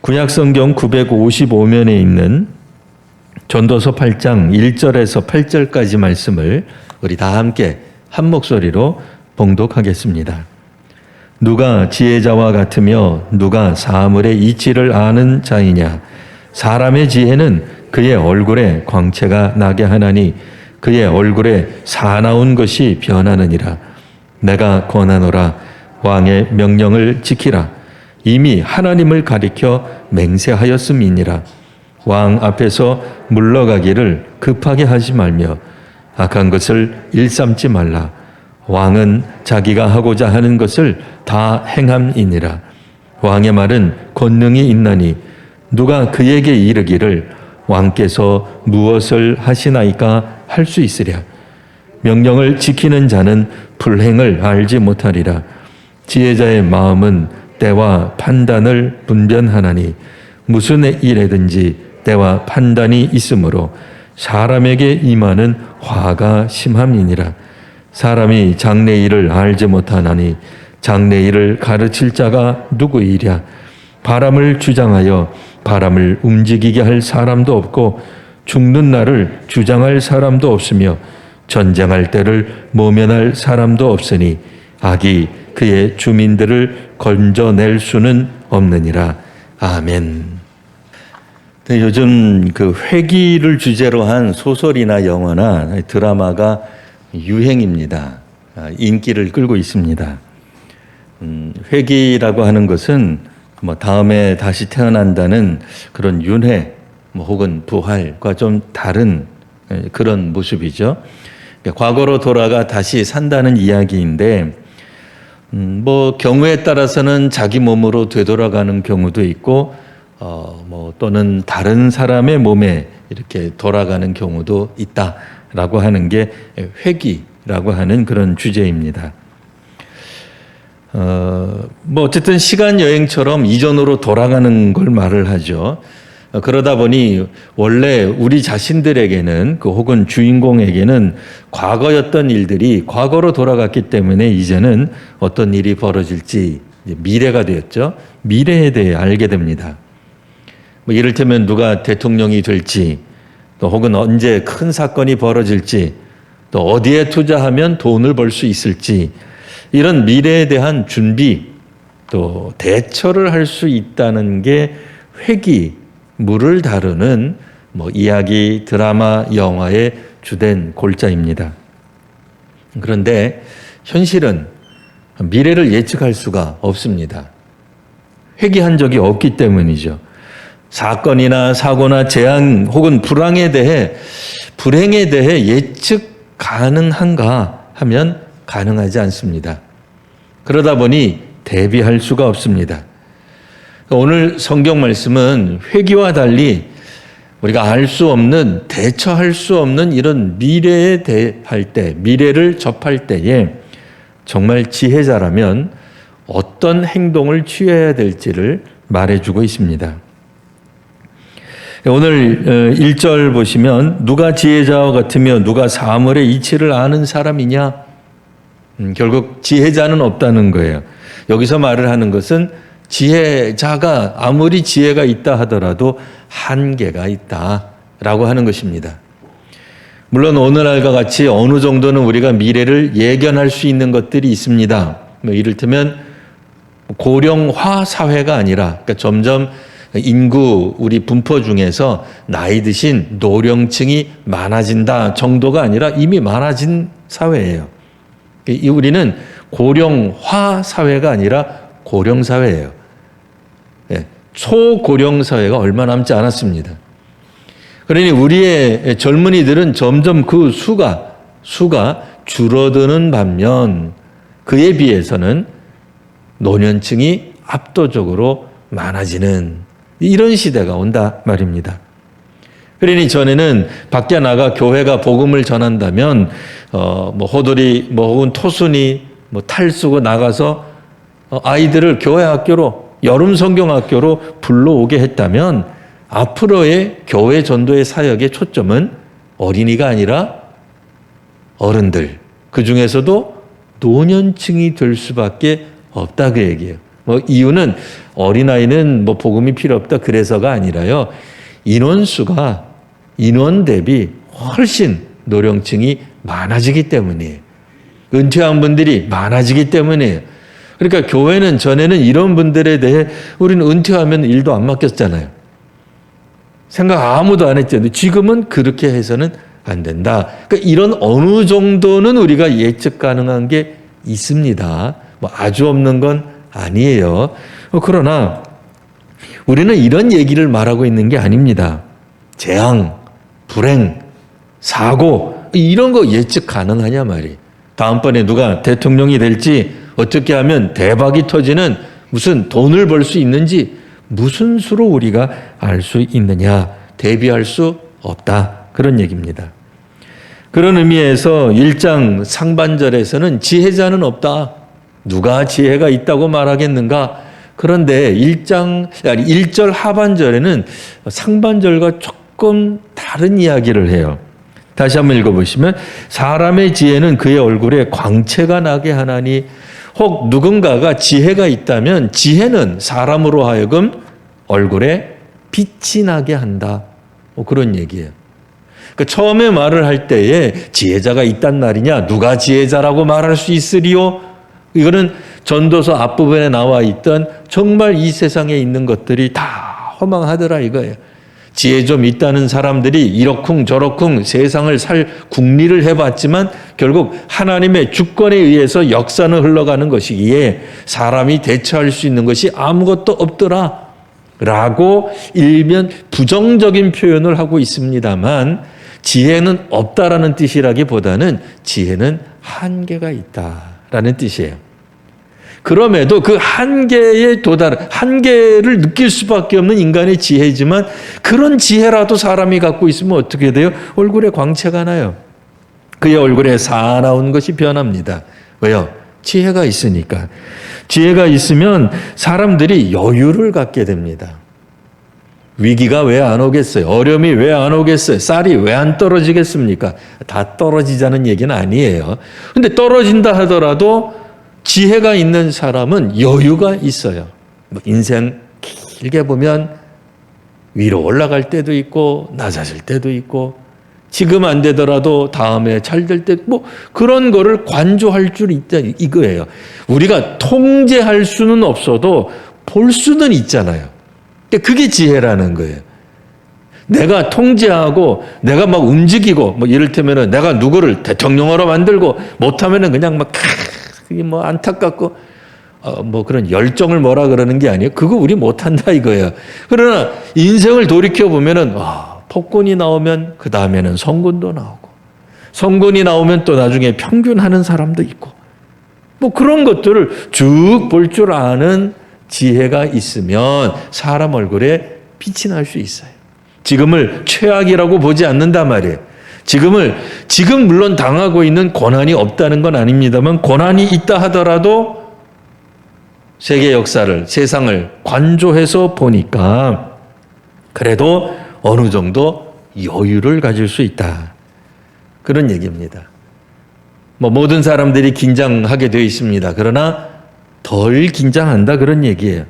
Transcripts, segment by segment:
구약성경 955면에 있는 전도서 8장 1절에서 8절까지 말씀을 우리 다 함께 한 목소리로 봉독하겠습니다. 누가 지혜자와 같으며 누가 사물의 이치를 아는 자이냐. 사람의 지혜는 그의 얼굴에 광채가 나게 하나니 그의 얼굴에 사나운 것이 변하느니라. 내가 권하노라. 왕의 명령을 지키라. 이미 하나님을 가리켜 맹세하였음이니라. 왕 앞에서 물러가기를 급하게 하지 말며 악한 것을 일삼지 말라. 왕은 자기가 하고자 하는 것을 다 행함이니라. 왕의 말은 권능이 있나니 누가 그에게 이르기를 왕께서 무엇을 하시나이까 할 수 있으랴. 명령을 지키는 자는 불행을 알지 못하리라. 지혜자의 마음은 때와 판단을 분별하나니 무슨 일에든지 때와 판단이 있으므로 사람에게 임하는 화가 심함이니라. 사람이 장래일을 알지 못하나니 장래일을 가르칠 자가 누구이랴. 바람을 주장하여 바람을 움직이게 할 사람도 없고 죽는 날을 주장할 사람도 없으며 전쟁할 때를 모면할 사람도 없으니 악이 그의 주민들을 건져낼 수는 없느니라. 아멘. 요즘 그 회기를 주제로 한 소설이나 영화나 드라마가 유행입니다. 인기를 끌고 있습니다. 회기라고 하는 것은 다음에 다시 태어난다는 그런 윤회 혹은 부활과 좀 다른 그런 모습이죠. 과거로 돌아가 다시 산다는 이야기인데 경우에 따라서는 자기 몸으로 되돌아가는 경우도 있고 또는 다른 사람의 몸에 이렇게 돌아가는 경우도 있다라고 하는 게 회귀라고 하는 그런 주제입니다. 어쨌든 시간 여행처럼 이전으로 돌아가는 걸 말을 하죠. 그러다 보니 원래 우리 자신들에게는 혹은 주인공에게는 과거였던 일들이 과거로 돌아갔기 때문에 이제는 어떤 일이 벌어질지 미래가 되었죠. 미래에 대해 알게 됩니다. 이를테면 누가 대통령이 될지 또 혹은 언제 큰 사건이 벌어질지 또 어디에 투자하면 돈을 벌 수 있을지 이런 미래에 대한 준비 또 대처를 할 수 있다는 게 회귀물을 다루는 이야기, 드라마, 영화의 주된 골자입니다. 그런데 현실은 미래를 예측할 수가 없습니다. 회귀한 적이 없기 때문이죠. 사건이나 사고나 재앙 혹은 불행에 대해 예측 가능한가 하면 가능하지 않습니다. 그러다 보니 대비할 수가 없습니다. 오늘 성경 말씀은 회귀와 달리 우리가 알 수 없는, 대처할 수 없는 이런 미래에 대할 때, 미래를 접할 때에 정말 지혜자라면 어떤 행동을 취해야 될지를 말해주고 있습니다. 오늘 1절 보시면 누가 지혜자와 같으며 누가 사물의 이치를 아는 사람이냐? 결국 지혜자는 없다는 거예요. 여기서 말을 하는 것은 지혜자가 아무리 지혜가 있다 하더라도 한계가 있다라고 하는 것입니다. 물론 오늘날과 같이 어느 정도는 우리가 미래를 예견할 수 있는 것들이 있습니다. 이를테면 고령화 사회가 아니라 그러니까 점점 인구 우리 분포 중에서 나이 드신 노령층이 많아진다 정도가 아니라 이미 많아진 사회예요. 우리는 고령화 사회가 아니라 고령 사회예요. 초고령 사회가 얼마 남지 않았습니다. 그러니 우리의 젊은이들은 점점 그 수가 줄어드는 반면 그에 비해서는 노년층이 압도적으로 많아지는 이런 시대가 온다 말입니다. 그러니 전에는 밖에 나가 교회가 복음을 전한다면 호돌이 혹은 토순이 탈 쓰고 나가서 아이들을 교회 학교로 여름 성경학교로 불러오게 했다면 앞으로의 교회 전도의 사역의 초점은 어린이가 아니라 어른들, 그 중에서도 노년층이 될 수밖에 없다 그 얘기예요. 뭐 이유는 어린아이는 뭐 복음이 필요 없다 그래서가 아니라요. 인원 대비 훨씬 노령층이 많아지기 때문이에요. 은퇴한 분들이 많아지기 때문이에요. 그러니까 교회는 전에는 이런 분들에 대해 우리는 은퇴하면 일도 안 맡겼잖아요. 생각 아무도 안 했잖아요. 지금은 그렇게 해서는 안 된다. 그러니까 이런 어느 정도는 우리가 예측 가능한 게 있습니다. 뭐 아주 없는 건 아니에요. 그러나 우리는 이런 얘기를 말하고 있는 게 아닙니다. 재앙, 불행, 사고 이런 거 예측 가능하냐 말이에요. 다음번에 누가 대통령이 될지 어떻게 하면 대박이 터지는 무슨 돈을 벌 수 있는지 무슨 수로 우리가 알 수 있느냐 대비할 수 없다. 그런 얘기입니다. 그런 의미에서 1장 상반절에서는 지혜자는 없다. 누가 지혜가 있다고 말하겠는가? 그런데 1절 하반절에는 상반절과 조금 다른 이야기를 해요. 다시 한번 읽어보시면 사람의 지혜는 그의 얼굴에 광채가 나게 하나니 혹 누군가가 지혜가 있다면 지혜는 사람으로 하여금 얼굴에 빛이 나게 한다. 그런 얘기예요. 그러니까 처음에 말을 할 때에 지혜자가 있단 말이냐? 누가 지혜자라고 말할 수 있으리요? 이거는 전도서 앞부분에 나와 있던 정말 이 세상에 있는 것들이 다 허망하더라 이거예요. 지혜 좀 있다는 사람들이 이러쿵 저러쿵 세상을 살 궁리를 해봤지만 결국 하나님의 주권에 의해서 역사는 흘러가는 것이기에 사람이 대처할 수 있는 것이 아무것도 없더라 라고 일면 부정적인 표현을 하고 있습니다만 지혜는 없다라는 뜻이라기보다는 지혜는 한계가 있다라는 뜻이에요. 그럼에도 그 한계를 느낄 수밖에 없는 인간의 지혜지만 그런 지혜라도 사람이 갖고 있으면 어떻게 돼요? 얼굴에 광채가 나요. 그의 얼굴에 사나운 것이 변합니다. 왜요? 지혜가 있으니까. 지혜가 있으면 사람들이 여유를 갖게 됩니다. 위기가 왜 안 오겠어요? 어려움이 왜 안 오겠어요? 쌀이 왜 안 떨어지겠습니까? 다 떨어지자는 얘기는 아니에요. 근데 떨어진다 하더라도 지혜가 있는 사람은 여유가 있어요. 인생 길게 보면 위로 올라갈 때도 있고 낮아질 때도 있고 지금 안 되더라도 다음에 잘 될 때 뭐 그런 거를 관조할 줄 있다 이거예요. 우리가 통제할 수는 없어도 볼 수는 있잖아요. 그게 지혜라는 거예요. 내가 통제하고 내가 막 움직이고 뭐 이를테면은 내가 누구를 대통령으로 만들고 못하면은 그냥 막 그게 뭐 안타깝고 뭐 그런 열정을 뭐라 그러는 게 아니에요. 그거 우리 못한다 이거예요. 그러나 인생을 돌이켜 보면은 폭군이 나오면 그 다음에는 성군도 나오고 성군이 나오면 또 나중에 평균하는 사람도 있고 뭐 그런 것들을 쭉 볼 줄 아는 지혜가 있으면 사람 얼굴에 빛이 날 수 있어요. 지금을 최악이라고 보지 않는단 말이에요. 지금 물론 당하고 있는 고난이 없다는 건 아닙니다만 고난이 있다 하더라도 세계 역사를, 세상을 관조해서 보니까 그래도 어느 정도 여유를 가질 수 있다. 그런 얘기입니다. 뭐 모든 사람들이 긴장하게 되어 있습니다. 그러나 덜 긴장한다 그런 얘기예요.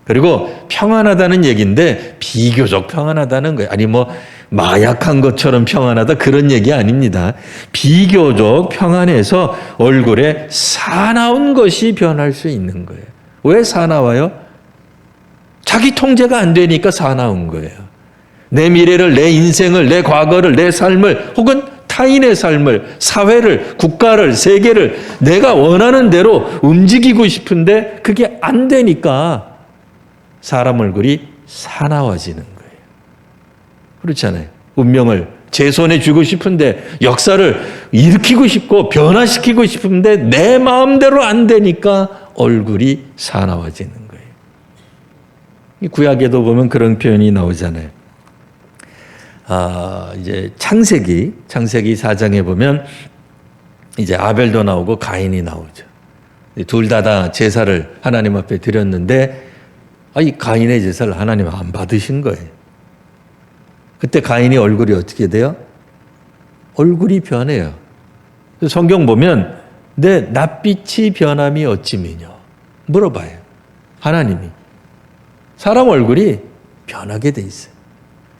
그리고 평안하다는 얘기인데 비교적 평안하다는 거예요. 아니 뭐 마약한 것처럼 평안하다 그런 얘기 아닙니다. 비교적 평안해서 얼굴에 사나운 것이 변할 수 있는 거예요. 왜 사나워요? 자기 통제가 안 되니까 사나운 거예요. 내 미래를, 내 인생을, 내 과거를, 내 삶을 혹은 타인의 삶을, 사회를, 국가를, 세계를 내가 원하는 대로 움직이고 싶은데 그게 안 되니까 사람 얼굴이 사나워지는 거예요. 그렇잖아요. 운명을 제 손에 쥐고 싶은데 역사를 일으키고 싶고 변화시키고 싶은데 내 마음대로 안 되니까 얼굴이 사나워지는 거예요. 구약에도 보면 그런 표현이 나오잖아요. 이제 창세기 4장에 보면 이제 아벨도 나오고 가인이 나오죠. 둘 다 제사를 하나님 앞에 드렸는데 이 가인의 제사를 하나님 안 받으신 거예요. 그때 가인이 얼굴이 어떻게 돼요? 얼굴이 변해요. 성경 보면 내 낯빛이 변함이 어찌미뇨 물어봐요. 하나님이. 사람 얼굴이 변하게 돼 있어요.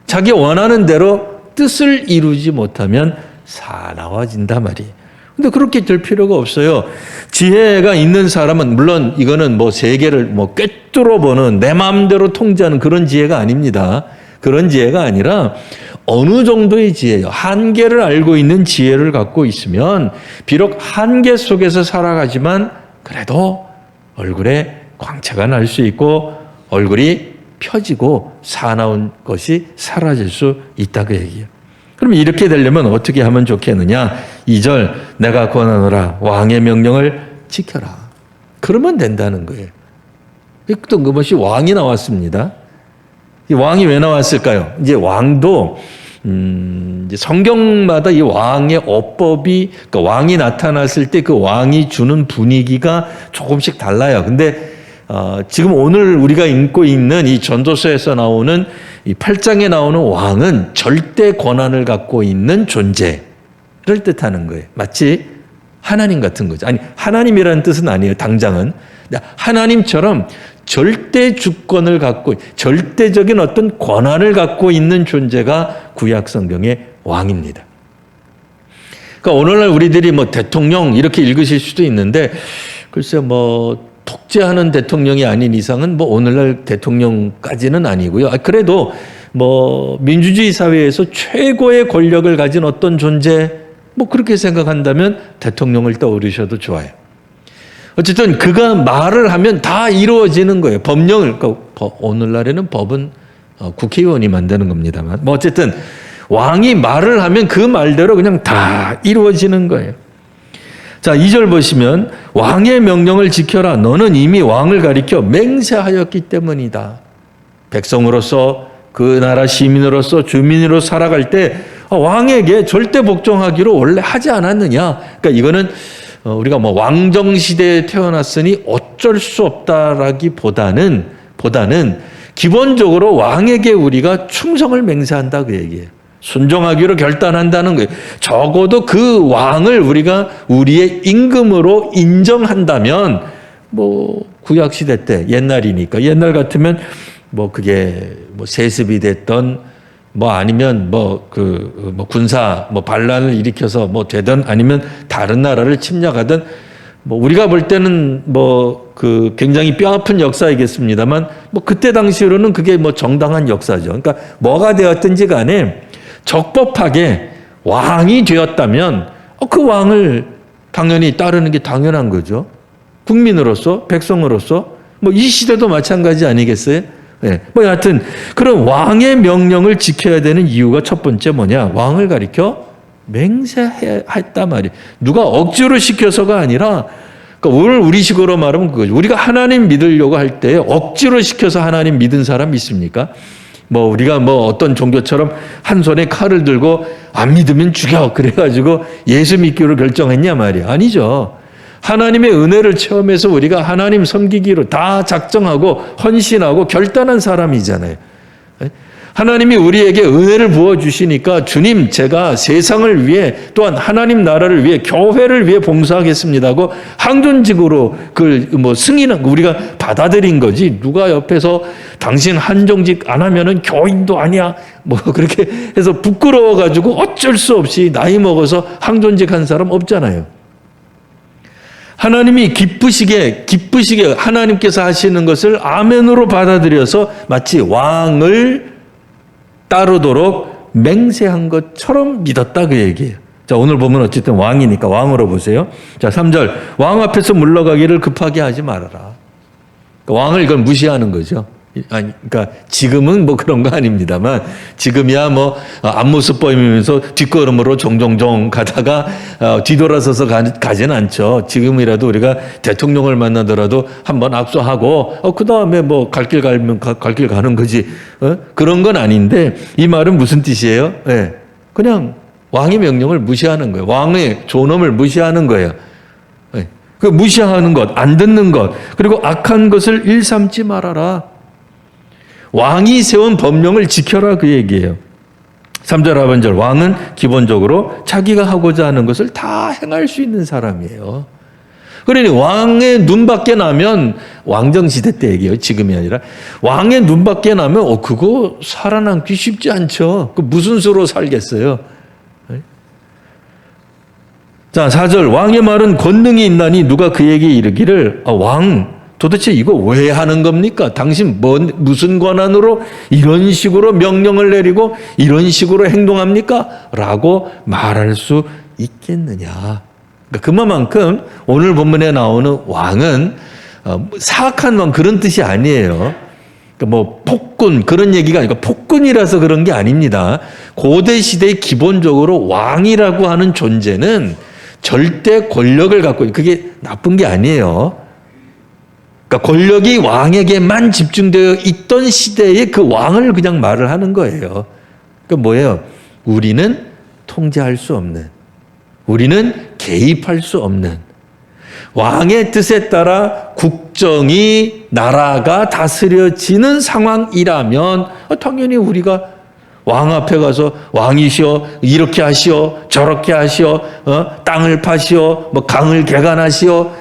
자기 원하는 대로 뜻을 이루지 못하면 사나워진단 말이에요. 근데 그렇게 될 필요가 없어요. 지혜가 있는 사람은 물론 이거는 뭐 세계를 뭐 꿰뚫어 보는 내 마음대로 통제하는 그런 지혜가 아닙니다. 그런 지혜가 아니라 어느 정도의 지혜요. 한계를 알고 있는 지혜를 갖고 있으면 비록 한계 속에서 살아가지만 그래도 얼굴에 광채가 날 수 있고 얼굴이 펴지고 사나운 것이 사라질 수 있다고 얘기해요. 그럼 이렇게 되려면 어떻게 하면 좋겠느냐? 2절 내가 권하노라 왕의 명령을 지켜라. 그러면 된다는 거예요. 뜬금없이 왕이 나왔습니다. 이 왕이 왜 나왔을까요? 이제 왕도 이제 성경마다 이 왕의 어법이 그러니까 왕이 나타났을 때 그 왕이 주는 분위기가 조금씩 달라요. 근데 지금 오늘 우리가 읽고 있는 이 전도서에서 나오는 이 8장에 나오는 왕은 절대 권한을 갖고 있는 존재를 뜻하는 거예요. 마치 하나님 같은 거죠. 아니 하나님이라는 뜻은 아니에요. 당장은 하나님처럼 절대 주권을 갖고 절대적인 어떤 권한을 갖고 있는 존재가 구약 성경의 왕입니다. 그러니까 오늘날 우리들이 뭐 대통령 이렇게 읽으실 수도 있는데 글쎄 뭐 독재하는 대통령이 아닌 이상은 뭐 오늘날 대통령까지는 아니고요. 그래도 뭐 민주주의 사회에서 최고의 권력을 가진 어떤 존재 뭐 그렇게 생각한다면 대통령을 떠오르셔도 좋아요. 어쨌든 그가 말을 하면 다 이루어지는 거예요. 법령을 그러니까 오늘날에는 법은 국회의원이 만드는 겁니다만 뭐 어쨌든 왕이 말을 하면 그 말대로 그냥 다 이루어지는 거예요. 자, 2절 보시면 왕의 명령을 지켜라. 너는 이미 왕을 가리켜 맹세하였기 때문이다. 백성으로서 그 나라 시민으로서 주민으로 살아갈 때 왕에게 절대 복종하기로 원래 하지 않았느냐. 그러니까 이거는 우리가 뭐 왕정시대에 태어났으니 어쩔 수 없다라기보다는 기본적으로 왕에게 우리가 충성을 맹세한다 그 얘기예요. 순종하기로 결단한다는 거예요. 적어도 그 왕을 우리가 우리의 임금으로 인정한다면 뭐 구약시대 때 옛날이니까 옛날 같으면 뭐 그게 뭐 세습이 됐던 뭐 아니면 뭐 군사 뭐 반란을 일으켜서 뭐 되든 아니면 다른 나라를 침략하든 뭐 우리가 볼 때는 뭐 굉장히 뼈아픈 역사이겠습니다만 뭐 그때 당시로는 그게 뭐 정당한 역사죠. 그러니까 뭐가 되었든지 간에 적법하게 왕이 되었다면 그 왕을 당연히 따르는 게 당연한 거죠. 국민으로서 백성으로서 뭐 이 시대도 마찬가지 아니겠어요? 네. 뭐 여하튼 그런 왕의 명령을 지켜야 되는 이유가 첫 번째 뭐냐? 왕을 가리켜 맹세했단 말이에요. 누가 억지로 시켜서가 아니라 그러니까 오늘 우리식으로 말하면 그거죠. 우리가 하나님 믿으려고 할 때 억지로 시켜서 하나님 믿은 사람 있습니까? 뭐 우리가 뭐 어떤 종교처럼 한 손에 칼을 들고 안 믿으면 죽여 그래가지고 예수 믿기로 결정했냐 말이야. 아니죠. 하나님의 은혜를 체험해서 우리가 하나님 섬기기로 다 작정하고 헌신하고 결단한 사람이잖아요. 하나님이 우리에게 은혜를 부어주시니까 주님 제가 세상을 위해 또한 하나님 나라를 위해 교회를 위해 봉사하겠습니다 하고 항존직으로 뭐 승인한 우리가 받아들인 거지 누가 옆에서 당신 한정직 안 하면은 교인도 아니야 뭐 그렇게 해서 부끄러워가지고 어쩔 수 없이 나이 먹어서 항존직 한 사람 없잖아요. 하나님이 기쁘시게 하나님께서 하시는 것을 아멘으로 받아들여서 마치 왕을 따르도록 맹세한 것처럼 믿었다 그 얘기예요. 자, 오늘 보면 어쨌든 왕이니까 왕으로 보세요. 자, 3절 왕 앞에서 물러가기를 급하게 하지 말아라. 그러니까 왕을 이걸 무시하는 거죠. 아니, 그러니까 지금은 뭐 그런 거 아닙니다만 지금이야 뭐 앞모습 보이면서 뒷걸음으로 종종종 가다가 뒤돌아서서 가지는 않죠. 지금이라도 우리가 대통령을 만나더라도 한번 악수하고 그 다음에 뭐 갈 길 가면 갈 길 가는 거지. 그런 건 아닌데 이 말은 무슨 뜻이에요? 네. 그냥 왕의 명령을 무시하는 거예요. 왕의 존엄을 무시하는 거예요. 네. 그 무시하는 것, 안 듣는 것, 그리고 악한 것을 일삼지 말아라. 왕이 세운 법령을 지켜라 그 얘기예요. 3절 하반절 왕은 기본적으로 자기가 하고자 하는 것을 다 행할 수 있는 사람이에요. 그러니 왕의 눈 밖에 나면, 왕정시대 때 얘기예요. 지금이 아니라. 왕의 눈 밖에 나면 그거 살아남기 쉽지 않죠. 그 무슨 수로 살겠어요. 자, 4절. 왕의 말은 권능이 있나니 누가 그에게 이르기를, 왕 도대체 이거 왜 하는 겁니까? 당신 무슨 권한으로 이런 식으로 명령을 내리고 이런 식으로 행동합니까? 라고 말할 수 있겠느냐. 그만큼 오늘 본문에 나오는 왕은 사악한 왕 그런 뜻이 아니에요. 뭐 폭군 그런 얘기가 아니고, 폭군이라서 그런 게 아닙니다. 고대 시대에 기본적으로 왕이라고 하는 존재는 절대 권력을 갖고, 그게 나쁜 게 아니에요. 그러니까 권력이 왕에게만 집중되어 있던 시대에 그 왕을 그냥 말을 하는 거예요. 그러니까 뭐예요? 우리는 통제할 수 없는, 우리는 개입할 수 없는, 왕의 뜻에 따라 국정이, 나라가 다스려지는 상황이라면 당연히 우리가 왕 앞에 가서 왕이시여 이렇게 하시오, 저렇게 하시오, 땅을 파시오, 뭐 강을 개간하시오,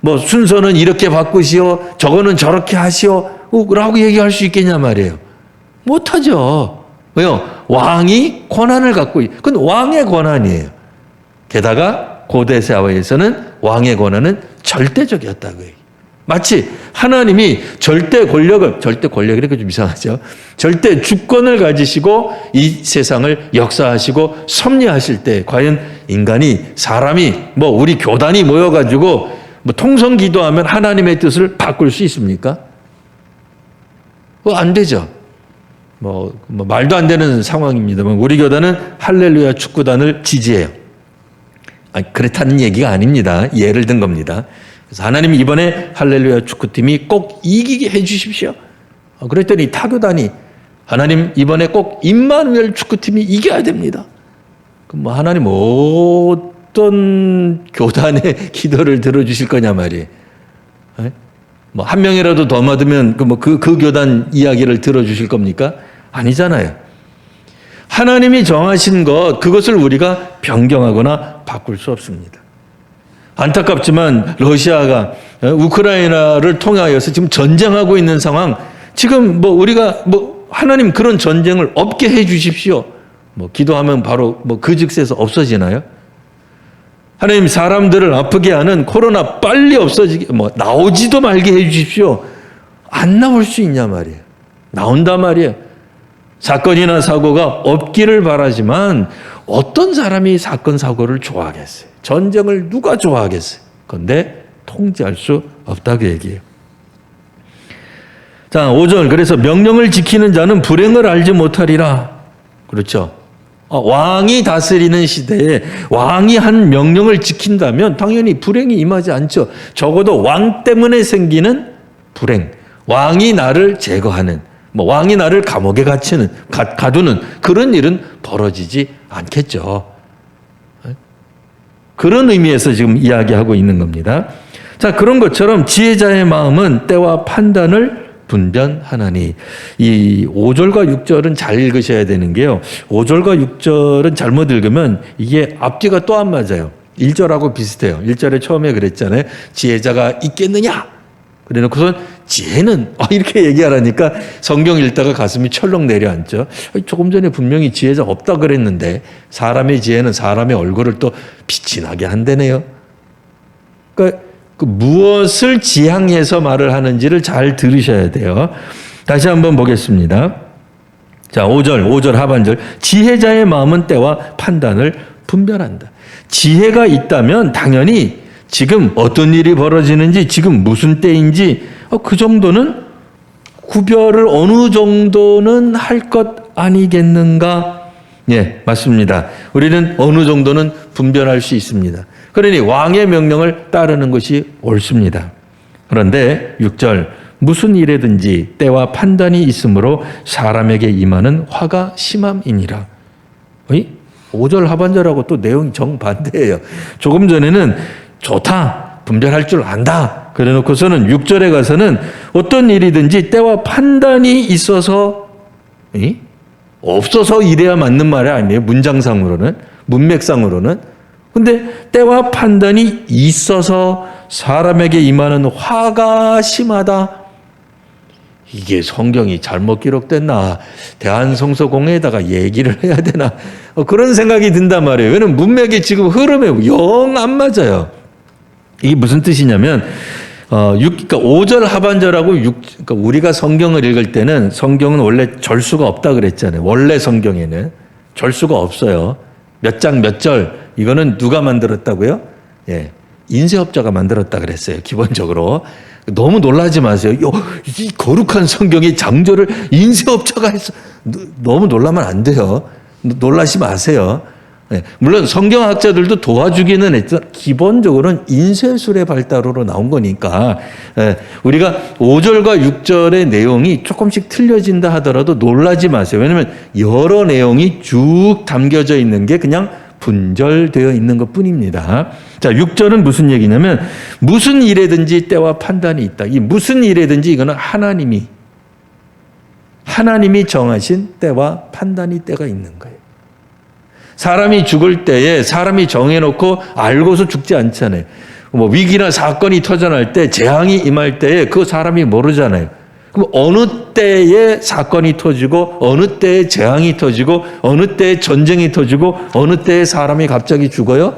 뭐 순서는 이렇게 바꾸시오, 저거는 저렇게 하시오 라고 얘기할 수 있겠냐 말이에요. 못하죠. 왜요? 왕이 권한을 갖고, 그건 왕의 권한이에요. 게다가 고대 사회에서는 왕의 권한은 절대적이었다고 얘기해요. 마치 하나님이 절대 권력이라고 좀 이상하죠. 절대 주권을 가지시고 이 세상을 역사하시고 섭리하실 때 과연 인간이, 사람이, 뭐 우리 교단이 모여가지고 뭐 통성 기도하면 하나님의 뜻을 바꿀 수 있습니까? 안 되죠. 뭐 말도 안 되는 상황입니다만 우리 교단은 할렐루야 축구단을 지지해요. 그렇다는 얘기가 아닙니다. 예를 든 겁니다. 그래서 하나님 이번에 할렐루야 축구팀이 꼭 이기게 해 주십시오. 그랬더니 타교단이 하나님 이번에 꼭 임마누엘 축구팀이 이겨야 됩니다. 그럼 뭐 하나님 어떤 교단의 기도를 들어주실 거냐 말이에요. 뭐 한 명이라도 더 맞으면 그 교단 이야기를 들어주실 겁니까? 아니잖아요. 하나님이 정하신 것, 그것을 우리가 변경하거나 바꿀 수 없습니다. 안타깝지만 러시아가 우크라이나를 통하여서 지금 전쟁하고 있는 상황, 지금 우리가 하나님 그런 전쟁을 없게 해 주십시오. 기도하면 바로 그 즉세에서 없어지나요? 하나님 사람들을 아프게 하는 코로나 빨리 없어지게, 나오지도 말게 해 주십시오. 안 나올 수 있냐 말이에요. 나온단 말이에요. 사건이나 사고가 없기를 바라지만 어떤 사람이 사건, 사고를 좋아하겠어요? 전쟁을 누가 좋아하겠어요? 그런데 통제할 수 없다고 얘기해요. 자, 5절. 그래서 명령을 지키는 자는 불행을 알지 못하리라. 그렇죠. 왕이 다스리는 시대에 왕이 한 명령을 지킨다면 당연히 불행이 임하지 않죠. 적어도 왕 때문에 생기는 불행, 왕이 나를 제거하는, 왕이 나를 감옥에 가두는 그런 일은 벌어지지 않겠죠. 그런 의미에서 지금 이야기하고 있는 겁니다. 자, 그런 것처럼 지혜자의 마음은 때와 판단을 분별하나니. 이 5절과 6절은 잘 읽으셔야 되는 게요. 5절과 6절은 잘못 읽으면 이게 앞뒤가 또 안 맞아요. 1절하고 비슷해요. 1절에 처음에 그랬잖아요. 지혜자가 있겠느냐? 그래 놓고선 지혜는 이렇게 얘기하라니까 성경 읽다가 가슴이 철렁 내려앉죠. 조금 전에 분명히 지혜자 없다 그랬는데 사람의 지혜는 사람의 얼굴을 또 빛이 나게 한다네요. 그러니까 무엇을 지향해서 말을 하는지를 잘 들으셔야 돼요. 다시 한번 보겠습니다. 자, 5절 하반절. 지혜자의 마음은 때와 판단을 분별한다. 지혜가 있다면 당연히 지금 어떤 일이 벌어지는지, 지금 무슨 때인지 그 정도는 구별을 어느 정도는 할 것 아니겠는가? 예, 맞습니다. 우리는 어느 정도는 분별할 수 있습니다. 그러니 왕의 명령을 따르는 것이 옳습니다. 그런데 6절, 무슨 일에든지 때와 판단이 있으므로 사람에게 임하는 화가 심함이니라. 5절 하반절하고 또 내용이 정반대예요. 조금 전에는 좋다, 분별할 줄 안다, 그래 놓고서는 6절에 가서는 어떤 일이든지 때와 판단이 있어서, 없어서 이래야 맞는 말이 아니에요. 문장상으로는, 문맥상으로는 근데 때와 판단이 있어서 사람에게 임하는 화가 심하다. 이게 성경이 잘못 기록됐나? 대한성서공회에다가 얘기를 해야 되나? 그런 생각이 든단 말이에요. 왜냐면 문맥이 지금 흐름에 영 안 맞아요. 이게 무슨 뜻이냐면, 그러니까 5절 하반절하고 그러니까 우리가 성경을 읽을 때는 성경은 원래 절수가 없다 그랬잖아요. 원래 성경에는 절수가 없어요. 몇 장 몇 절, 이거는 누가 만들었다고요? 예. 인쇄업자가 만들었다 그랬어요. 기본적으로. 너무 놀라지 마세요. 이 거룩한 성경의 장절을 인쇄업자가 했어. 너무 놀라면 안 돼요. 놀라지 마세요. 네. 물론 성경학자들도 도와주기는 했지만 기본적으로는 인쇄술의 발달으로 나온 거니까 우리가 5절과 6절의 내용이 조금씩 틀려진다 하더라도 놀라지 마세요. 왜냐하면 여러 내용이 쭉 담겨져 있는 게 그냥 분절되어 있는 것 뿐입니다. 자, 6절은 무슨 얘기냐면 무슨 일에든지 때와 판단이 있다. 이 무슨 일에든지 이거는 하나님이 정하신 때와 판단이 때가 있는 거예요. 사람이 죽을 때에 사람이 정해놓고 알고서 죽지 않잖아요. 뭐 위기나 사건이 터져날 때, 재앙이 임할 때에 그 사람이 모르잖아요. 그럼 어느 때에 사건이 터지고 어느 때에 재앙이 터지고 어느 때에 전쟁이 터지고 어느 때에 사람이 갑자기 죽어요?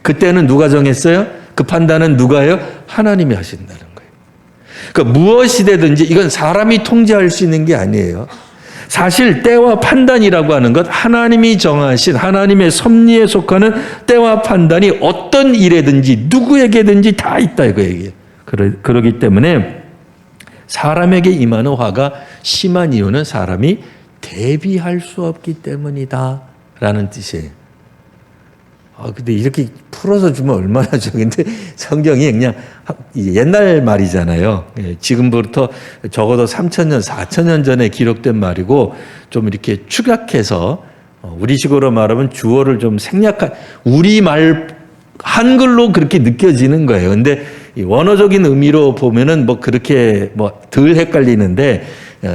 그때는 누가 정했어요? 그 판단은 누가 해요? 하나님이 하신다는 거예요. 그러니까 무엇이 되든지 이건 사람이 통제할 수 있는 게 아니에요. 사실 때와 판단이라고 하는 것, 하나님이 정하신 하나님의 섭리에 속하는 때와 판단이 어떤 일에든지 누구에게든지 다 있다 이거 얘기예요. 그러기 때문에 사람에게 임하는 화가 심한 이유는 사람이 대비할 수 없기 때문이다 라는 뜻이에요. 근데 이렇게 풀어서 주면 얼마나 좋은데 성경이 그냥 옛날 말이잖아요. 지금부터 적어도 3,000년, 4,000년 전에 기록된 말이고 좀 이렇게 축약해서 우리식으로 말하면 주어를 좀 생략한 우리말 한글로 그렇게 느껴지는 거예요. 근데 원어적인 의미로 보면은 뭐 그렇게 뭐 덜 헷갈리는데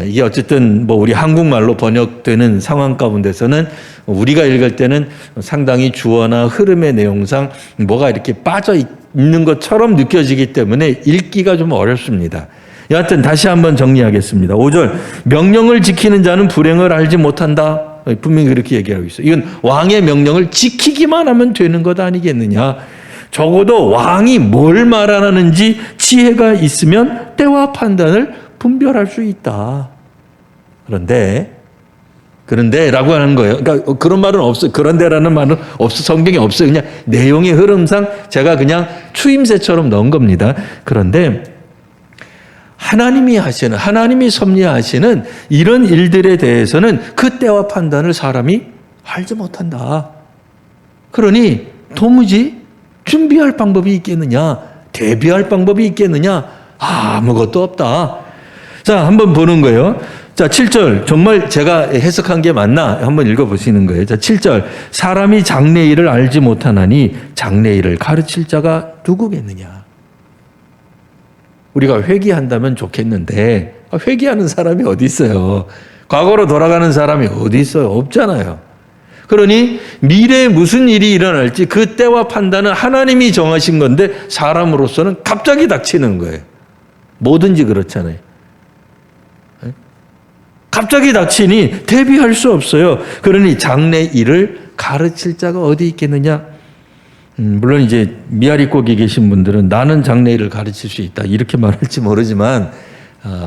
이게 어쨌든 뭐 우리 한국말로 번역되는 상황 가운데서는 우리가 읽을 때는 상당히 주어나 흐름의 내용상 뭐가 이렇게 빠져 있는 것처럼 느껴지기 때문에 읽기가 좀 어렵습니다. 여하튼 다시 한번 정리하겠습니다. 5절 명령을 지키는 자는 불행을 알지 못한다. 분명히 그렇게 얘기하고 있어요. 이건 왕의 명령을 지키기만 하면 되는 것 아니겠느냐. 적어도 왕이 뭘 말하는지 지혜가 있으면 때와 판단을 분별할 수 있다. 그런데라고 하는 거예요. 그러니까 그런 말은 없어요. 그런데라는 말은 없어. 성경에 없어요. 그냥 내용의 흐름상 제가 그냥 추임새처럼 넣은 겁니다. 그런데 하나님이 섭리하시는 이런 일들에 대해서는 그 때와 판단을 사람이 알지 못한다. 그러니 도무지 준비할 방법이 있겠느냐? 대비할 방법이 있겠느냐? 아무것도 없다. 자, 한번 보는 거예요. 자, 7절. 정말 제가 해석한 게 맞나? 한번 읽어보시는 거예요. 자, 7절. 사람이 장래일을 알지 못하나니 장래일을 가르칠 자가 누구겠느냐? 우리가 회개한다면 좋겠는데 회개하는 사람이 어디 있어요? 과거로 돌아가는 사람이 어디 있어요? 없잖아요. 그러니 미래에 무슨 일이 일어날지 그 때와 판단은 하나님이 정하신 건데 사람으로서는 갑자기 닥치는 거예요. 뭐든지 그렇잖아요. 갑자기 닥치니 대비할 수 없어요. 그러니 장래 일을 가르칠 자가 어디 있겠느냐? 물론 이제 미아리국에 계신 분들은 나는 장래 일을 가르칠 수 있다 이렇게 말할지 모르지만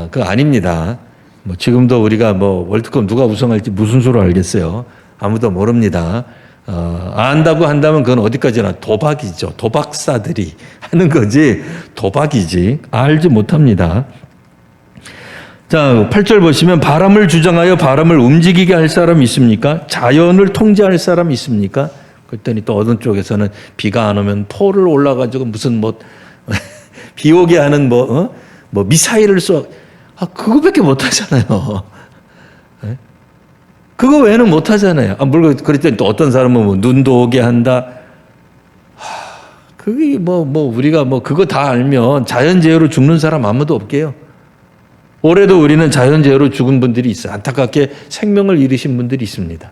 그거 아닙니다. 뭐 지금도 우리가 뭐 월드컵 누가 우승할지 무슨 수로 알겠어요? 아무도 모릅니다. 안다고 한다면 그건 어디까지나 도박이죠. 도박사들이 하는 거지 도박이지 알지 못합니다. 자, 8절 보시면 바람을 주장하여 바람을 움직이게 할 사람 있습니까? 자연을 통제할 사람 있습니까? 그랬더니 또 어느 쪽에서는 비가 안 오면 포를 올라가지고 무슨 뭐 비 오게 하는 뭐 미사일을 쏘 그거밖에 못 하잖아요. 그거 외에는 못 하잖아요. 물론 그랬더니 또 어떤 사람은 뭐 눈도 오게 한다. 그게 우리가 그거 다 알면 자연재해로 죽는 사람 아무도 없게요. 올해도 우리는 자연재해로 죽은 분들이 있어요. 안타깝게 생명을 잃으신 분들이 있습니다.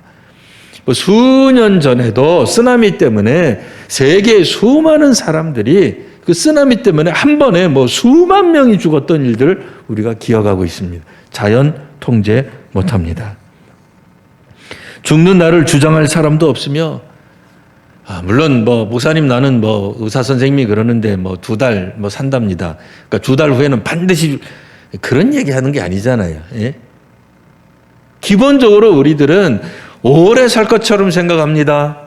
뭐 수년 전에도 쓰나미 때문에 세계의 수많은 사람들이 그 쓰나미 때문에 한 번에 뭐 수만 명이 죽었던 일들을 우리가 기억하고 있습니다. 자연 통제 못합니다. 죽는 날을 주장할 사람도 없으며, 물론 뭐 목사님 나는 뭐 의사 선생님이 그러는데 뭐 2달 뭐 산답니다. 그러니까 2달 후에는 반드시 그런 얘기하는 게 아니잖아요. 예? 기본적으로 우리들은 오래 살 것처럼 생각합니다.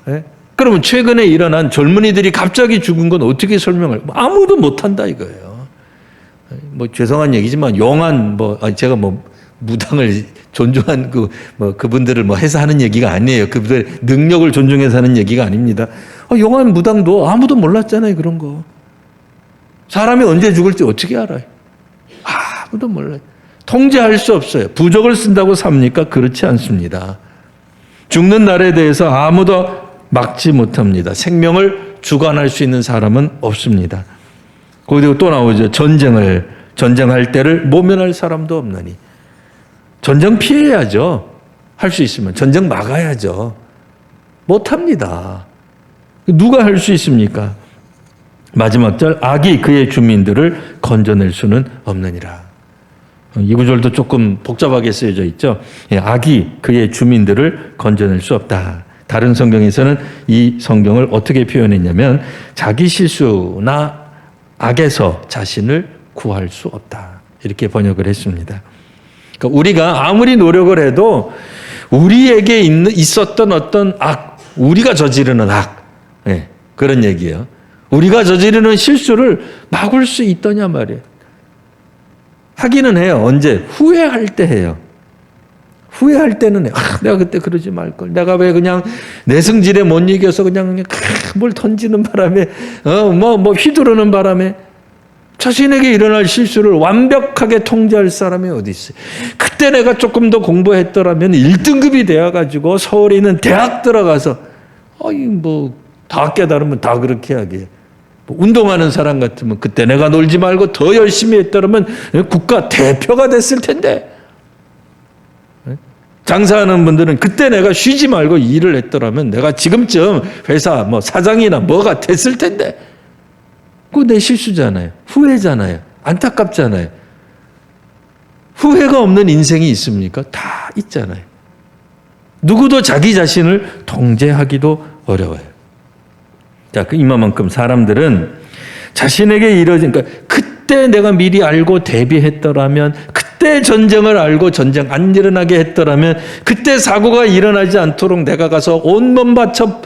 예? 그러면 최근에 일어난 젊은이들이 갑자기 죽은 건 어떻게 설명할? 아무도 못한다 이거예요. 뭐 죄송한 얘기지만 용한 제가 무당을 존중한 그분들을 해서 하는 얘기가 아니에요. 그분들 능력을 존중해서 하는 얘기가 아닙니다. 용한 무당도 아무도 몰랐잖아요. 그런 거. 사람이 언제 죽을지 어떻게 알아요? 아무도 몰라요. 통제할 수 없어요. 부적을 쓴다고 삽니까? 그렇지 않습니다. 죽는 날에 대해서 아무도 막지 못합니다. 생명을 주관할 수 있는 사람은 없습니다. 그리고 또 나오죠. 전쟁할 때를 모면할 사람도 없나니. 전쟁 피해야죠. 할 수 있으면. 전쟁 막아야죠. 못합니다. 누가 할 수 있습니까? 마지막 절, 악이 그의 주민들을 건져낼 수는 없느니라. 이 구절도 조금 복잡하게 쓰여져 있죠. 악이 그의 주민들을 건져낼 수 없다. 다른 성경에서는 이 성경을 어떻게 표현했냐면 자기 실수나 악에서 자신을 구할 수 없다. 이렇게 번역을 했습니다. 그러니까 우리가 아무리 노력을 해도 우리에게 있었던 어떤 악, 우리가 저지르는 악, 그런 얘기예요. 우리가 저지르는 실수를 막을 수 있더냐 말이에요. 하기는 해요. 언제? 후회할 때 해요. 후회할 때는 내가 그때 그러지 말걸. 내가 왜 그냥 내 성질에 못 이겨서 그냥 뭘 던지는 바람에, 휘두르는 바람에 자신에게 일어날 실수를 완벽하게 통제할 사람이 어디 있어요. 그때 내가 조금 더 공부했더라면 1등급이 되어가지고 서울에 있는 대학 들어가서, 다 깨달으면 다 그렇게 하게. 운동하는 사람 같으면 그때 내가 놀지 말고 더 열심히 했더라면 국가 대표가 됐을 텐데. 장사하는 분들은 그때 내가 쉬지 말고 일을 했더라면 내가 지금쯤 회사 사장이나 뭐가 됐을 텐데. 그거 내 실수잖아요. 후회잖아요. 안타깝잖아요. 후회가 없는 인생이 있습니까? 다 있잖아요. 누구도 자기 자신을 통제하기도 어려워요. 자, 이만큼 사람들은 자신에게 그러니까 그때 내가 미리 알고 대비했더라면, 그때 전쟁을 알고 전쟁 안 일어나게 했더라면, 그때 사고가 일어나지 않도록 내가 가서 온몸 바쳐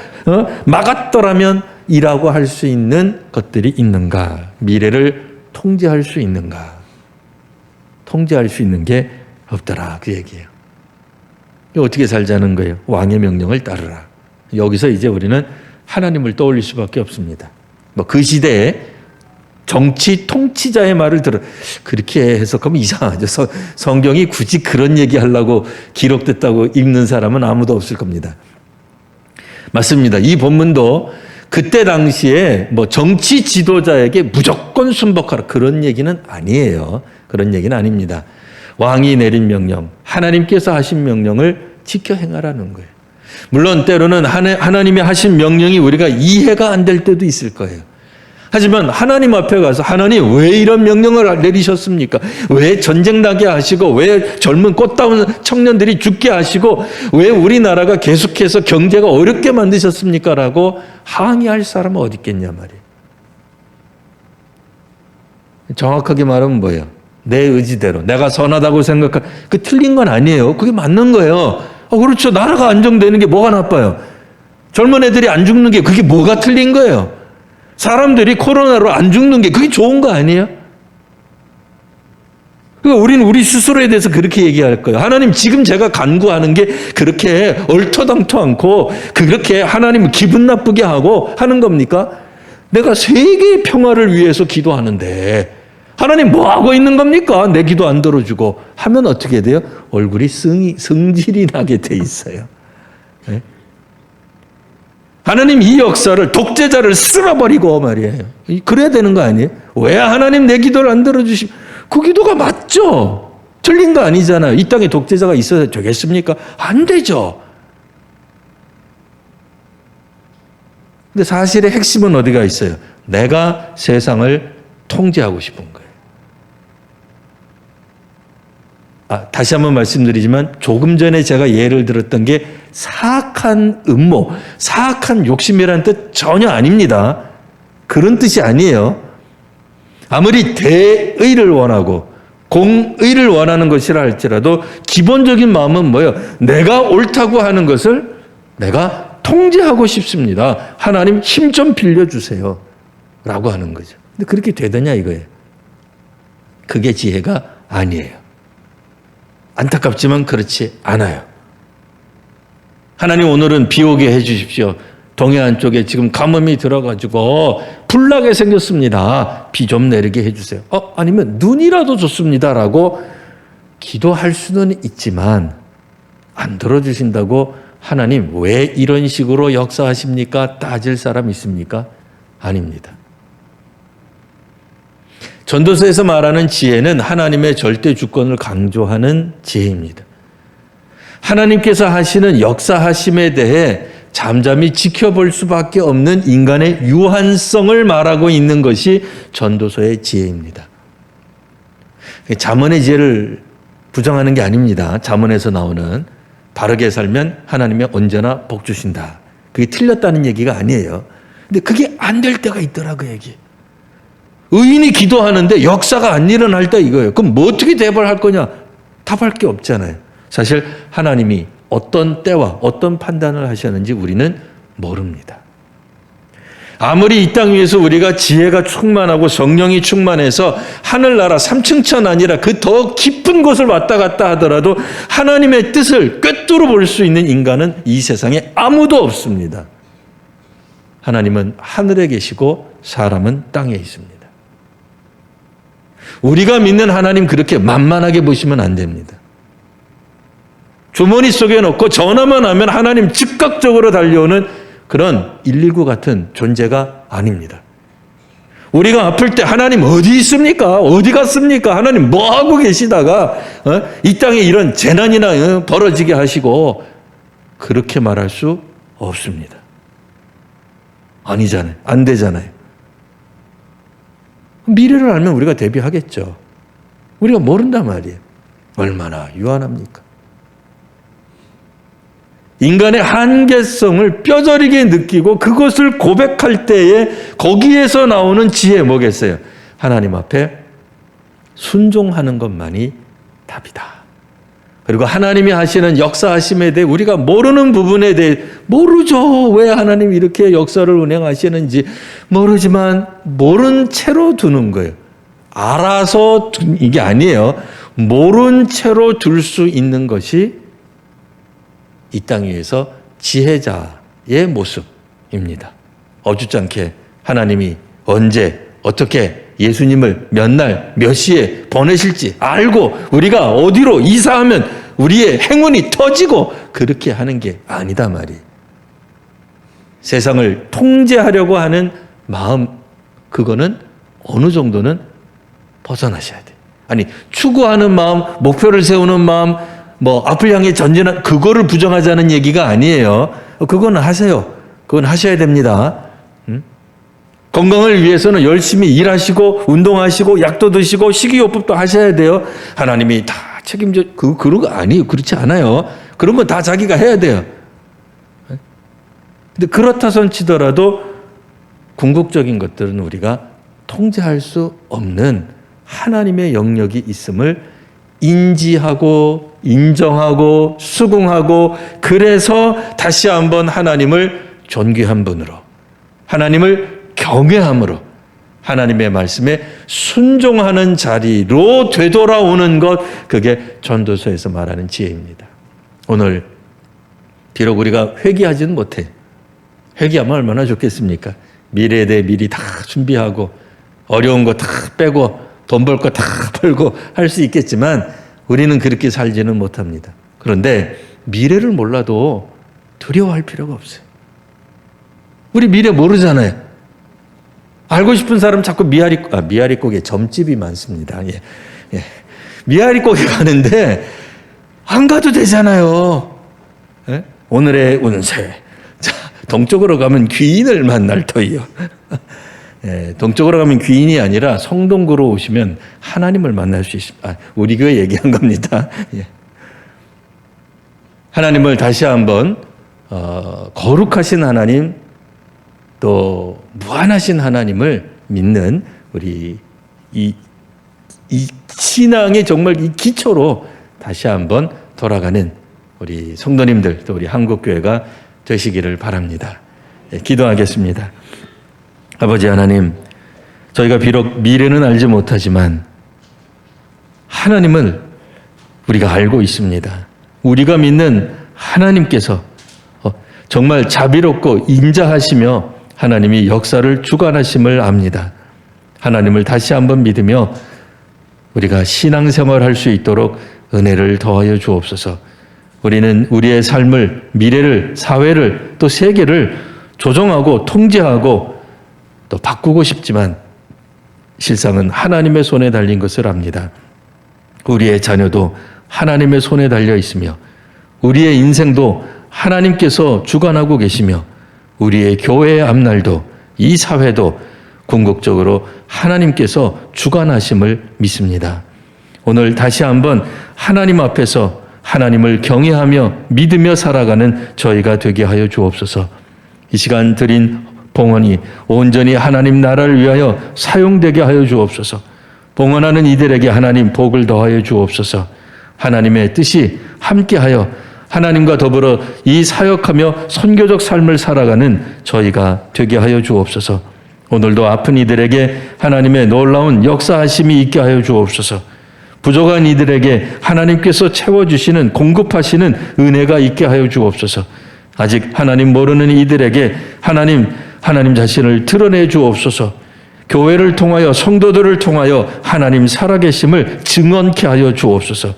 막았더라면 이라고 할 수 있는 것들이 있는가? 미래를 통제할 수 있는가? 통제할 수 있는 게 없더라. 그 얘기예요. 어떻게 살자는 거예요? 왕의 명령을 따르라. 여기서 이제 우리는 하나님을 떠올릴 수밖에 없습니다. 그 시대에 정치 통치자의 말을 그렇게 해석하면 이상하죠. 성경이 굳이 그런 얘기하려고 기록됐다고 읽는 사람은 아무도 없을 겁니다. 맞습니다. 이 본문도 그때 당시에 정치 지도자에게 무조건 순복하라 그런 얘기는 아니에요. 그런 얘기는 아닙니다. 왕이 내린 명령, 하나님께서 하신 명령을 지켜 행하라는 거예요. 물론 때로는 하나님이 하신 명령이 우리가 이해가 안 될 때도 있을 거예요. 하지만 하나님 앞에 가서 하나님 왜 이런 명령을 내리셨습니까? 왜 전쟁 나게 하시고 왜 젊은 꽃다운 청년들이 죽게 하시고 왜 우리나라가 계속해서 경제가 어렵게 만드셨습니까? 라고 항의할 사람은 어디 있겠냐 말이에요. 정확하게 말하면 뭐예요? 내 의지대로 내가 선하다고 생각한 그 틀린 건 아니에요. 그게 맞는 거예요. 그렇죠. 나라가 안정되는 게 뭐가 나빠요? 젊은 애들이 안 죽는 게 그게 뭐가 틀린 거예요? 사람들이 코로나로 안 죽는 게 그게 좋은 거 아니에요? 그러니까 우리는 우리 스스로에 대해서 그렇게 얘기할 거예요. 하나님 지금 제가 간구하는 게 그렇게 얼토당토 않고 그렇게 하나님을 기분 나쁘게 하고 하는 겁니까? 내가 세계의 평화를 위해서 기도하는데 하나님 뭐 하고 있는 겁니까? 내 기도 안 들어주고 하면 어떻게 돼요? 얼굴이 성질이 나게 돼 있어요. 네? 하나님 이 역사를 독재자를 쓸어버리고 말이에요. 그래야 되는 거 아니에요? 왜 하나님 내 기도를 안 들어주시면 그 기도가 맞죠? 틀린 거 아니잖아요. 이 땅에 독재자가 있어야 되겠습니까? 안 되죠. 근데 사실의 핵심은 어디가 있어요? 내가 세상을 통제하고 싶은 거예요. 다시 한번 말씀드리지만 조금 전에 제가 예를 들었던 게 사악한 음모, 사악한 욕심이라는 뜻 전혀 아닙니다. 그런 뜻이 아니에요. 아무리 대의를 원하고 공의를 원하는 것이라 할지라도 기본적인 마음은 뭐예요? 내가 옳다고 하는 것을 내가 통제하고 싶습니다. 하나님 힘 좀 빌려주세요. 라고 하는 거죠. 근데 그렇게 되더냐 이거예요. 그게 지혜가 아니에요. 안타깝지만 그렇지 않아요. 하나님 오늘은 비 오게 해 주십시오. 동해안 쪽에 지금 가뭄이 들어가지고 불나게 생겼습니다. 비 좀 내리게 해주세요. 아니면 눈이라도 좋습니다라고 기도할 수는 있지만 안 들어주신다고 하나님 왜 이런 식으로 역사하십니까? 따질 사람 있습니까? 아닙니다. 전도서에서 말하는 지혜는 하나님의 절대 주권을 강조하는 지혜입니다. 하나님께서 하시는 역사하심에 대해 잠잠히 지켜볼 수밖에 없는 인간의 유한성을 말하고 있는 것이 전도서의 지혜입니다. 잠언의 지혜를 부정하는 게 아닙니다. 잠언에서 나오는 바르게 살면 하나님이 언제나 복 주신다. 그게 틀렸다는 얘기가 아니에요. 근데 그게 안 될 때가 있더라고요, 여기. 의인이 기도하는데 역사가 안 일어날 때 이거예요. 그럼 뭐 어떻게 대발할 거냐? 답할 게 없잖아요. 사실 하나님이 어떤 때와 어떤 판단을 하셨는지 우리는 모릅니다. 아무리 이 땅 위에서 우리가 지혜가 충만하고 성령이 충만해서 하늘나라 3층천 아니라 그 더 깊은 곳을 왔다 갔다 하더라도 하나님의 뜻을 꿰뚫어 볼 수 있는 인간은 이 세상에 아무도 없습니다. 하나님은 하늘에 계시고 사람은 땅에 있습니다. 우리가 믿는 하나님 그렇게 만만하게 보시면 안 됩니다. 주머니 속에 넣고 전화만 하면 하나님 즉각적으로 달려오는 그런 119 같은 존재가 아닙니다. 우리가 아플 때 하나님 어디 있습니까? 어디 갔습니까? 하나님 뭐 하고 계시다가 이 땅에 이런 재난이나 벌어지게 하시고 그렇게 말할 수 없습니다. 아니잖아요. 안 되잖아요. 미래를 알면 우리가 대비하겠죠. 우리가 모른단 말이에요. 얼마나 유한합니까? 인간의 한계성을 뼈저리게 느끼고 그것을 고백할 때에 거기에서 나오는 지혜 뭐겠어요? 하나님 앞에 순종하는 것만이 답이다. 그리고 하나님이 하시는 역사하심에 대해 우리가 모르는 부분에 대해 모르죠. 왜 하나님이 이렇게 역사를 운행하시는지 모르지만 모른 채로 두는 거예요. 알아서 이게 아니에요. 모른 채로 둘 수 있는 것이 이 땅 위에서 지혜자의 모습입니다. 어줍잖게 하나님이 언제 어떻게 예수님을 몇 날 몇 시에 보내실지 알고 우리가 어디로 이사하면 우리의 행운이 터지고 그렇게 하는 게 아니다 말이에요. 세상을 통제하려고 하는 마음 그거는 어느 정도는 벗어나셔야 돼요. 아니 추구하는 마음, 목표를 세우는 마음 뭐 앞을 향해 전진한 그거를 부정하자는 얘기가 아니에요. 그거는 하세요. 그건 하셔야 됩니다. 건강을 위해서는 열심히 일하시고 운동하시고 약도 드시고 식이요법도 하셔야 돼요. 하나님이 다 책임져 그런 거 아니에요. 그렇지 않아요. 그런 건 다 자기가 해야 돼요. 근데 그렇다 손 치더라도 궁극적인 것들은 우리가 통제할 수 없는 하나님의 영역이 있음을 인지하고 인정하고 수긍하고 그래서 다시 한번 하나님을 존귀한 분으로 하나님을 경외함으로 하나님의 말씀에 순종하는 자리로 되돌아오는 것 그게 전도서에서 말하는 지혜입니다. 오늘 비록 우리가 회개하지는 못해. 회개하면 얼마나 좋겠습니까? 미래에 대해 미리 다 준비하고 어려운 거 다 빼고 돈 벌 거 다 벌고 할 수 있겠지만 우리는 그렇게 살지는 못합니다. 그런데 미래를 몰라도 두려워할 필요가 없어요. 우리 미래 모르잖아요. 알고 싶은 사람 자꾸 미아리국에 점집이 많습니다. 예. 미아리국에 가는데 안 가도 되잖아요. 예? 오늘의 운세. 자, 동쪽으로 가면 귀인을 만날 터이요. 예, 동쪽으로 가면 귀인이 아니라 성동구로 오시면 하나님을 만날 수 있습니다. 우리 교회 얘기한 겁니다. 예. 하나님을 다시 한번 거룩하신 하나님, 또 무한하신 하나님을 믿는 우리 이 신앙의 정말 이 기초로 다시 한번 돌아가는 우리 성도님들, 또 우리 한국교회가 되시기를 바랍니다. 예, 기도하겠습니다. 아버지 하나님, 저희가 비록 미래는 알지 못하지만 하나님을 우리가 알고 있습니다. 우리가 믿는 하나님께서 정말 자비롭고 인자하시며 하나님이 역사를 주관하심을 압니다. 하나님을 다시 한번 믿으며 우리가 신앙생활 할 수 있도록 은혜를 더하여 주옵소서. 우리는 우리의 삶을, 미래를, 사회를, 또 세계를 조정하고 통제하고 또 바꾸고 싶지만 실상은 하나님의 손에 달린 것을 압니다. 우리의 자녀도 하나님의 손에 달려 있으며 우리의 인생도 하나님께서 주관하고 계시며 우리의 교회의 앞날도 이 사회도 궁극적으로 하나님께서 주관하심을 믿습니다. 오늘 다시 한번 하나님 앞에서 하나님을 경외하며 믿으며 살아가는 저희가 되게 하여 주옵소서. 이 시간 드린 봉헌이 온전히 하나님 나라를 위하여 사용되게 하여 주옵소서. 봉헌하는 이들에게 하나님 복을 더하여 주옵소서. 하나님의 뜻이 함께하여 하나님과 더불어 이 사역하며 선교적 삶을 살아가는 저희가 되게 하여 주옵소서. 오늘도 아픈 이들에게 하나님의 놀라운 역사하심이 있게 하여 주옵소서. 부족한 이들에게 하나님께서 채워주시는 공급하시는 은혜가 있게 하여 주옵소서. 아직 하나님 모르는 이들에게 하나님 자신을 드러내 주옵소서. 교회를 통하여 성도들을 통하여 하나님 살아계심을 증언케 하여 주옵소서.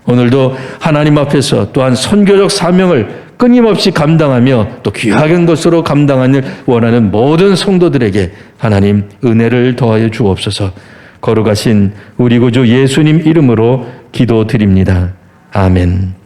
오늘도 하나님 앞에서 또한 선교적 사명을 끊임없이 감당하며 또 귀한 것으로 감당하는 원하는 모든 성도들에게 하나님 은혜를 더하여 주옵소서. 거룩하신 우리 구주 예수님 이름으로 기도드립니다. 아멘.